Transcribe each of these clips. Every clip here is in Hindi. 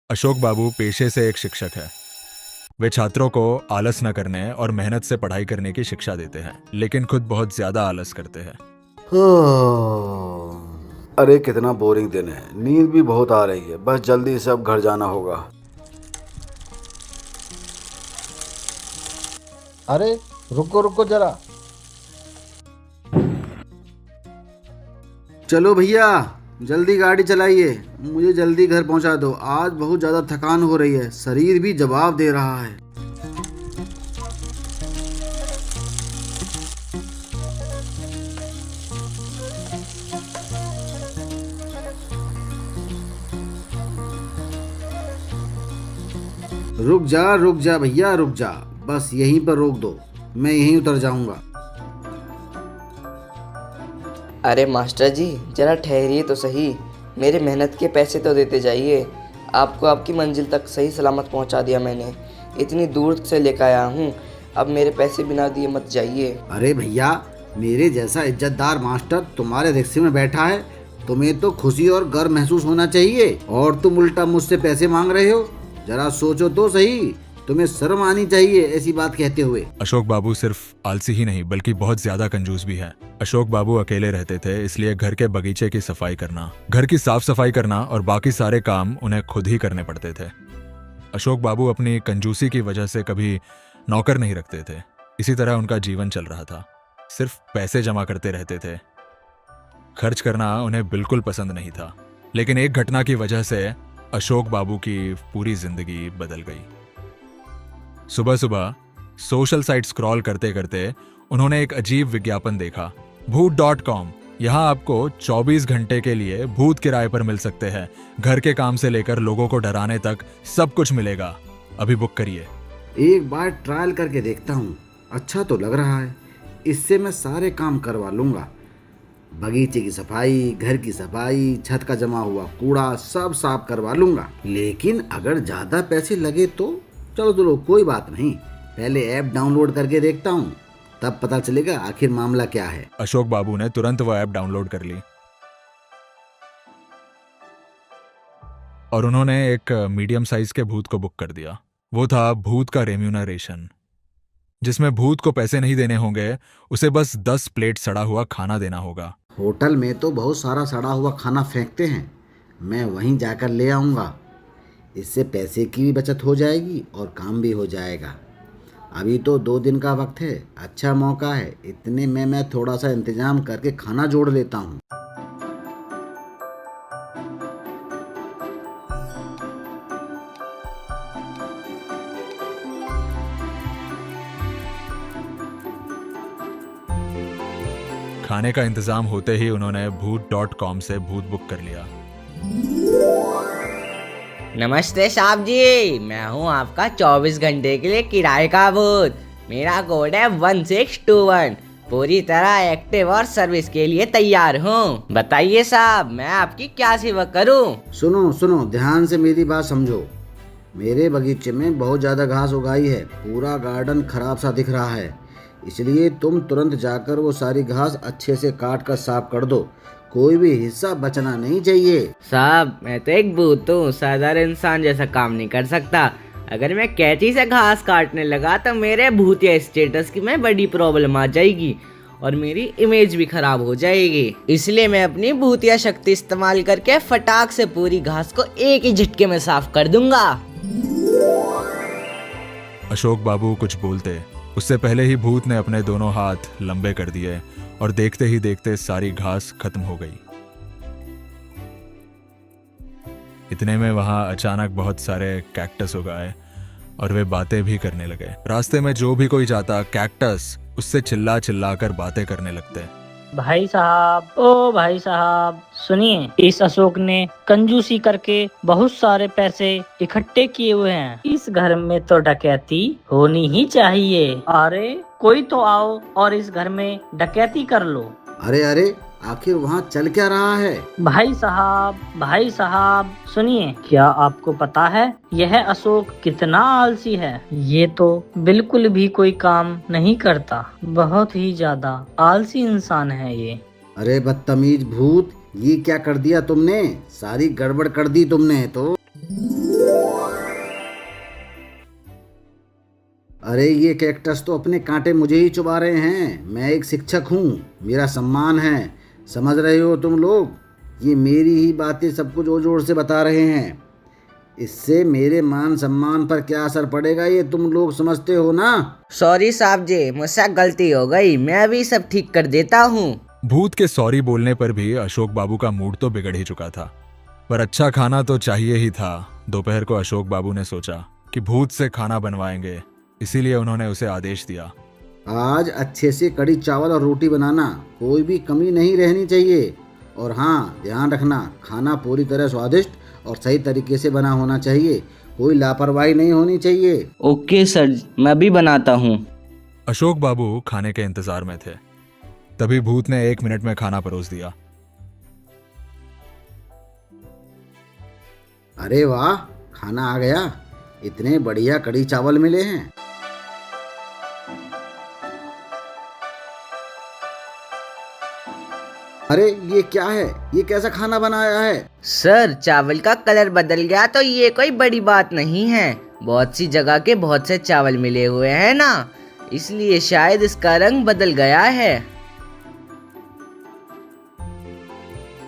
अशोक बाबू पेशे से एक शिक्षक है। वे छात्रों को आलस न करने और मेहनत से पढ़ाई करने की शिक्षा देते हैं, लेकिन खुद बहुत ज्यादा आलस करते हैं। अरे कितना बोरिंग दिन है, नींद भी बहुत आ रही है। बस जल्दी से अब घर जाना होगा। अरे रुको रुको जरा। चलो भैया, जल्दी गाड़ी चलाइए, मुझे जल्दी घर पहुंचा दो। आज बहुत ज़्यादा थकान हो रही है, शरीर भी जवाब दे रहा है। रुक जा भैया, रुक जा। बस यहीं पर रोक दो, मैं यहीं उतर जाऊंगा। अरे मास्टर जी, जरा ठहरिए तो सही। मेरे मेहनत के पैसे तो देते जाइए। आपको आपकी मंजिल तक सही सलामत पहुंचा दिया मैंने। इतनी दूर से लेकर आया हूं, अब मेरे पैसे बिना दिए मत जाइए। अरे भैया, मेरे जैसा इज्जतदार मास्टर तुम्हारे रिक्शे में बैठा है, तुम्हें तो खुशी और गर्व महसूस होना चाहिए, और तुम उल्टा मुझसे पैसे मांग रहे हो। जरा सोचो तो सही, तुम्हें शर्म आनी चाहिए ऐसी बात कहते हुए। अशोक बाबू सिर्फ आलसी ही नहीं बल्कि बहुत ज्यादा कंजूस भी है। अशोक बाबू अकेले रहते थे, इसलिए घर के बगीचे की सफाई करना, घर की साफ सफाई करना और बाकी सारे काम उन्हें खुद ही करने पड़ते थे। अशोक बाबू अपनी कंजूसी की वजह से कभी नौकर नहीं रखते थे। इसी तरह उनका जीवन चल रहा था। सिर्फ पैसे जमा करते रहते थे। खर्च करना उन्हें बिल्कुल पसंद नहीं था। लेकिन एक घटना की वजह से अशोक बाबू की पूरी जिंदगी बदल गई। सुबह सुबह सोशल साइट स्क्रॉल करते करते उन्होंने एक अजीब विज्ञापन देखा, भूत.com। यहाँ आपको 24 घंटे के लिए भूत किराए पर मिल सकते हैं। घर के काम से लेकर लोगों को डराने तक सब कुछ मिलेगा। अभी बुक करिए। एक बार ट्रायल करके देखता हूँ, अच्छा तो लग रहा है। इससे मैं सारे काम करवा लूँगा। बगीचे की सफाई, घर की सफाई, छत का जमा हुआ कूड़ा सब साफ करवा लूँगा। लेकिन अगर ज़्यादा पैसे लगे तो चलो कोई बात नहीं, पहले ऐप डाउनलोड करके देखता हूँ, तब पता चलेगा आखिर मामला क्या है। अशोक बाबू ने तुरंत वह ऐप डाउनलोड कर ली और उन्होंने एक मीडियम साइज के भूत को बुक कर दिया। वो था भूत का रेम्यूनरेशन, जिसमें भूत को पैसे नहीं देने होंगे, उसे बस 10 प्लेट सड़ा हुआ खाना देना होगा। होटल में तो बहुत सारा सड़ा हुआ खाना फेंकते हैं, मैं वहीं जाकर ले आऊँगा। इससे पैसे की भी बचत हो जाएगी और काम भी हो जाएगा। अभी तो 2 दिन का वक्त है, अच्छा मौका है। इतने में मैं थोड़ा सा इंतजाम करके खाना जोड़ लेता हूँ। खाने का इंतजाम होते ही उन्होंने भूत.com से भूत बुक कर लिया। नमस्ते साहब जी, मैं हूँ आपका 24 घंटे के लिए किराए का भूत। मेरा कोड है 1621। पूरी तरह एक्टिव और सर्विस के लिए तैयार हूँ। बताइए साहब, मैं आपकी क्या सेवा करूँ? सुनो ध्यान से मेरी बात समझो। मेरे बगीचे में बहुत ज़्यादा घास उगाई है, पूरा गार्डन खराब सा दिख रहा है। इसलिए तुम तुरंत जाकर वो सारी घास अच्छे से काट कर साफ कर दो। कोई भी हिस्सा बचना नहीं चाहिए। साहब, मैं तो एक भूत हूँ, साधारण इंसान जैसा काम नहीं कर सकता। अगर मैं कैंची से घास काटने लगा तो मेरे भूतिया स्टेटस की में बड़ी प्रॉब्लम आ जाएगी और मेरी इमेज भी खराब हो जाएगी। इसलिए मैं अपनी भूतिया शक्ति इस्तेमाल करके फटाक से पूरी घास को एक ही झटके में साफ कर दूंगा। अशोक बाबू कुछ बोलते उससे पहले ही भूत ने अपने दोनों हाथ लंबे कर दिए और देखते ही देखते सारी घास खत्म हो गई। इतने में वहां अचानक बहुत सारे कैक्टस उगाए और वे बातें भी करने लगे। रास्ते में जो भी कोई जाता, कैक्टस उससे चिल्ला चिल्ला कर बातें करने लगते। भाई साहब, ओ भाई साहब, सुनिए, इस अशोक ने कंजूसी करके बहुत सारे पैसे इकट्ठे किए हुए हैं। इस घर में तो डकैती होनी ही चाहिए। अरे कोई तो आओ और इस घर में डकैती कर लो। अरे आखिर वहाँ चल क्या रहा है? भाई साहब सुनिए, क्या आपको पता है यह अशोक कितना आलसी है? ये तो बिल्कुल भी कोई काम नहीं करता, बहुत ही ज्यादा आलसी इंसान है ये। अरे बदतमीज भूत, ये क्या कर दिया तुमने? सारी गड़बड़ कर दी तुमने तो। अरे ये कैक्टस तो अपने कांटे मुझे ही चुभा रहे हैं। मैं एक शिक्षक हूँ, मेरा सम्मान है। समझ रहे हो तुम लोग? ये मेरी ही बातें सबको जोर जोर से बता रहे हैं। इससे मेरे मान सम्मान पर क्या असर पड़ेगा ये तुम लोग समझते हो ना? सॉरी साहब जी, मुझसे गलती हो गई, मैं अभी सब ठीक कर देता हूँ। भूत के सॉरी बोलने पर भी अशोक बाबू का मूड तो बिगड़ ही चुका था, पर अच्छा खाना तो चाहिए ही था। दोपहर को अशोक बाबू ने सोचा कि भूत से खाना बनवाएंगे, इसीलिए उन्होंने उसे आदेश दिया। आज अच्छे से कड़ी चावल और रोटी बनाना, कोई भी कमी नहीं रहनी चाहिए। और हाँ, ध्यान रखना, खाना पूरी तरह स्वादिष्ट और सही तरीके से बना होना चाहिए। कोई लापरवाही नहीं होनी चाहिए। ओके सर, मैं भी बनाता हूँ। अशोक बाबू खाने के इंतजार में थे, तभी भूत ने 1 मिनट में खाना परोस दिया। अरे वाह, खाना आ गया। इतने बढ़िया कड़ी चावल मिले हैं। अरे ये क्या है? ये कैसा खाना बनाया है? सर, चावल का कलर बदल गया तो ये कोई बड़ी बात नहीं है। बहुत सी जगह के बहुत से चावल मिले हुए हैं ना, इसलिए शायद इसका रंग बदल गया है।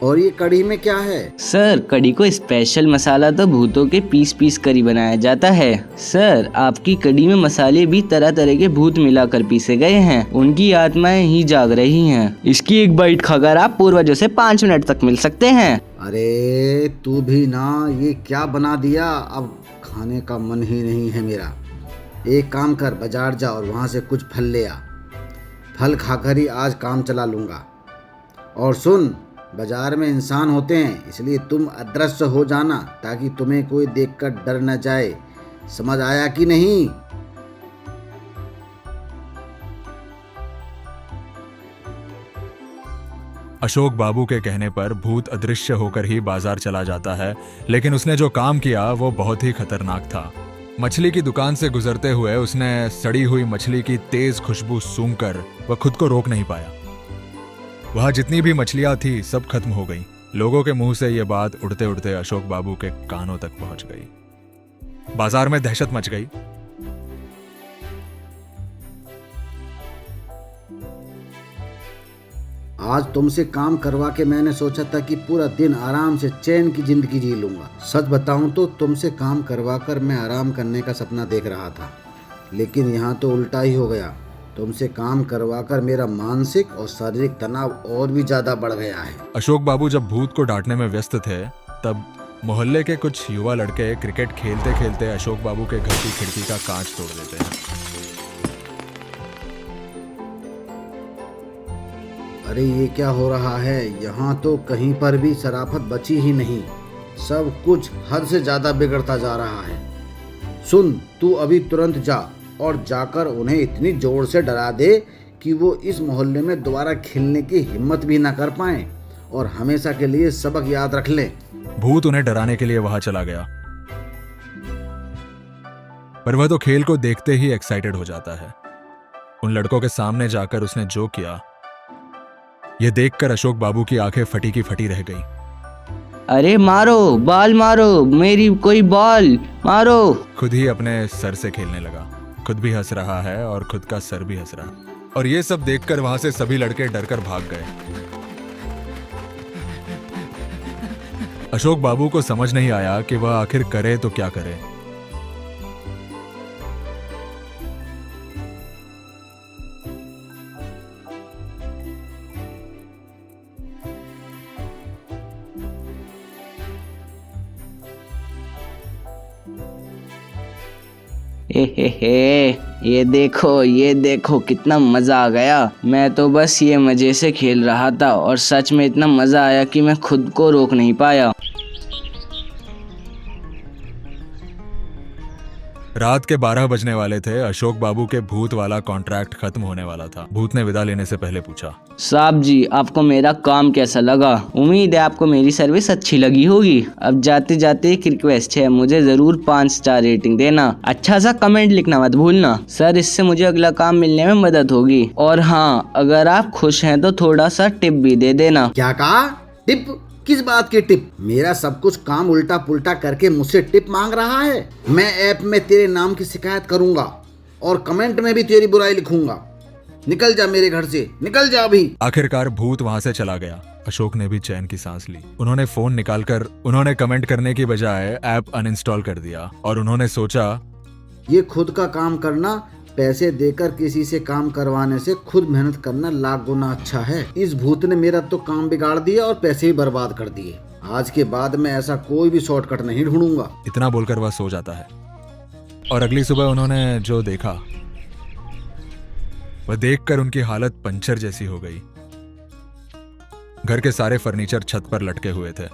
और ये कढ़ी में क्या है? सर, कड़ी को स्पेशल मसाला तो भूतों के पीस पीस कर ही बनाया जाता है। सर, आपकी कड़ी में मसाले भी तरह तरह के भूत मिलाकर पीसे गए हैं। उनकी आत्माएं ही जाग रही हैं। इसकी एक बाइट खाकर आप पूर्वजों से 5 मिनट तक मिल सकते हैं। अरे तू भी ना, ये क्या बना दिया? अब खाने का मन ही नहीं है मेरा। एक काम कर, बाजार जा और वहाँ से कुछ फल ले आ। फल खाकर ही आज काम चला लूँगा। और सुन, बाजार में इंसान होते हैं, इसलिए तुम अदृश्य हो जाना ताकि तुम्हें कोई देखकर डर न जाए। समझ आया कि नहीं? अशोक बाबू के कहने पर भूत अदृश्य होकर ही बाजार चला जाता है, लेकिन उसने जो काम किया वो बहुत ही खतरनाक था। मछली की दुकान से गुजरते हुए उसने सड़ी हुई मछली की तेज खुशबू सूंघकर वह खुद को रोक नहीं पाया। वहां जितनी भी मछलियां थी सब खत्म हो गई। लोगों के मुंह से यह बात उड़ते उड़ते अशोक बाबू के कानों तक पहुंच गई। बाजार में दहशत मच गई। आज तुमसे काम करवा के मैंने सोचा था कि पूरा दिन आराम से चैन की जिंदगी जी लूंगा। सच बताऊं तो तुमसे काम करवा कर मैं आराम करने का सपना देख रहा था, लेकिन यहाँ तो उल्टा ही हो गया। तुमसे काम करवाकर मेरा मानसिक और शारीरिक तनाव और भी ज्यादा बढ़ गया है। अशोक बाबू जब भूत को डांटने में व्यस्त थे, तब मोहल्ले के कुछ युवा लड़के क्रिकेट खेलते खेलते अशोक बाबू के घर की खिड़की का कांच तोड़ देते हैं। अरे ये क्या हो रहा है? यहाँ तो कहीं पर भी शराफत बची ही नहीं। सब कुछ हद से ज्यादा बिगड़ता जा रहा है। सुन, तू अभी तुरंत जा और जाकर उन्हें इतनी जोर से डरा दे कि वो इस मोहल्ले में दोबारा खेलने की हिम्मत भी ना कर पाएं और हमेशा के लिए सबक याद रख लें। भूत उन्हें डराने के लिए वहां चला गया, पर वह तो खेल को देखते ही एक्साइटेड हो जाता है। उन लड़कों के सामने जाकर उसने जो किया, यह देखकर अशोक बाबू की आंखें फटी की फटी रह गई। अरे मारो, बॉल मारो, मेरी कोई बॉल मारो। खुद ही अपने सर से खेलने लगा। खुद भी हंस रहा है और खुद का सर भी हंस रहा है। और ये सब देखकर वहां से सभी लड़के डरकर भाग गए। अशोक बाबू को समझ नहीं आया कि वह आखिर करे तो क्या करे। ये देखो कितना मजा आ गया। मैं तो बस ये मजे से खेल रहा था और सच में इतना मजा आया कि मैं खुद को रोक नहीं पाया। रात के 12 बजने वाले थे। अशोक बाबू के भूत वाला कॉन्ट्रैक्ट खत्म होने वाला था। भूत ने विदा लेने से पहले पूछा, साहब जी, आपको मेरा काम कैसा लगा? उम्मीद है आपको मेरी सर्विस अच्छी लगी होगी। अब जाते जाते एक रिक्वेस्ट है, मुझे जरूर 5 स्टार रेटिंग देना। अच्छा सा कमेंट लिखना मत भूलना सर, इससे मुझे अगला काम मिलने में मदद होगी। और हाँ, अगर आप खुश हैं तो थोड़ा सा टिप भी दे देना। क्या कहा? टिप? किस बात की टिप? मेरा सब कुछ काम उल्टा पुल्टा करके मुझसे टिप मांग रहा है? मैं ऐप में तेरे नाम की शिकायत करूंगा। और कमेंट में भी तेरी बुराई लिखूंगा। निकल जा मेरे घर से, निकल जा अभी। आखिरकार भूत वहां से चला गया। अशोक ने भी चैन की सांस ली। उन्होंने फोन निकालकर उन्होंने कमेंट करने की बजाय ऐप अनइंस्टॉल कर दिया और उन्होंने सोचा, ये खुद का काम करना पैसे देकर किसी से काम करवाने से खुद मेहनत करना लाख गुना अच्छा है। इस भूत ने मेरा तो काम बिगाड़ दिया और पैसे भी बर्बाद कर दिए। आज के बाद मैं ऐसा कोई भी शॉर्टकट नहीं ढूंढूंगा। इतना बोलकर वह सो जाता है। और अगली सुबह उन्होंने जो देखा वह देखकर उनकी हालत पंचर जैसी हो गई। घर के सारे फर्नीचर छत पर लटके हुए थे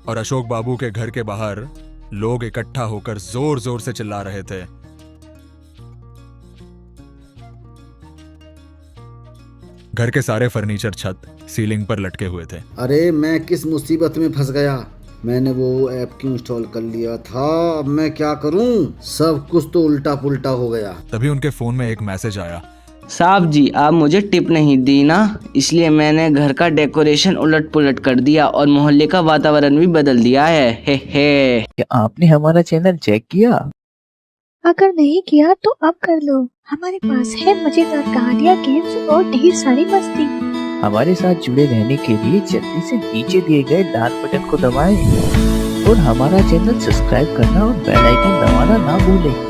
और अशोक बाबू के घर के बाहर लोग इकट्ठा होकर जोर जोर से चिल्ला रहे थे। घर के सारे फर्नीचर छत सीलिंग पर लटके हुए थे। अरे मैं किस मुसीबत में फंस गया। मैंने वो ऐप क्यों इंस्टॉल कर लिया था। अब मैं क्या करूं। सब कुछ तो उल्टा पुल्टा हो गया। तभी उनके फोन में एक मैसेज आया। साहब जी, आप मुझे टिप नहीं दी ना, इसलिए मैंने घर का डेकोरेशन उलट पुलट कर दिया और मोहल्ले का वातावरण भी बदल दिया है। हे। क्या आपने हमारा चैनल चेक किया? अगर नहीं किया तो अब कर लो। हमारे पास है मजेदार कहानियाँ, गेम्स और ढेर सारी मस्ती। हमारे साथ जुड़े रहने के लिए जल्दी से नीचे दिए गए लाल बटन को दबाएं और हमारा चैनल सब्सक्राइब करना और बेल आइकन दबाना ना भूलें।